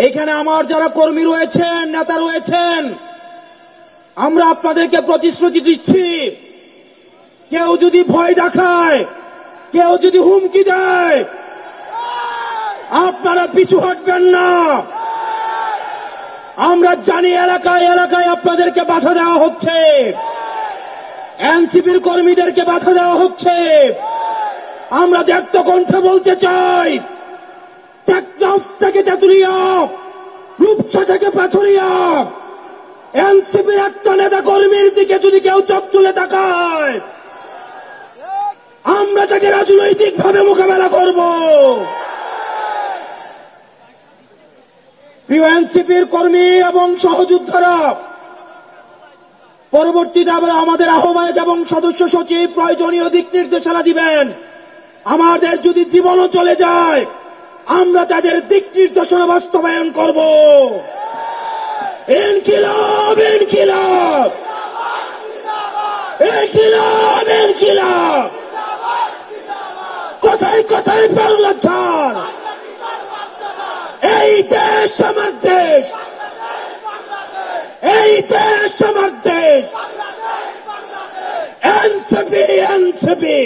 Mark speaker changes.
Speaker 1: এইখানে আমার যারা কর্মী রয়েছেন, নেতা রয়েছেন, আমরা আপনাদেরকে প্রতিশ্রুতি দিচ্ছি, কেউ যদি ভয় দেখায়, কেউ যদি হুমকি দেয়, আপনারা পিছু হটবেন না। আমরা জানি এলাকায় এলাকায় আপনাদেরকে বাধা দেওয়া হচ্ছে, এনসিপির কর্মীদেরকে বাধা দেওয়া হচ্ছে। আমরা দীপ্ত কণ্ঠে বলতে চাই, টেকনাফ থেকে তেঁতুলিয়া, রূপসা থেকে পাথুরিয়া, এনসিপির একটা নেতা কর্মীর দিকে যদি কেউ চোখ তুলে তাকায়, আমরা তাকে রাজনৈতিকভাবে মোকাবেলা করব। প্রিয় এনসিপির কর্মী এবং সহযোদ্ধারা, পরবর্তীতে আমাদের আহ্বায়ক এবং সদস্য সচিব প্রয়োজনীয় দিক নির্দেশনা দিবেন। আমাদের যদি জীবনও চলে যায়, আমরা তাদের দিক নির্দেশনা বাস্তবায়ন করব। ইনকিলাব ইনকিলাব ইনকিলাব ইনকিলাব। কোথায় কোথায় বাংলা ছাড়, এই দেশ আমার দেশ, এই দেশ আমার দেশ। NCP NCP.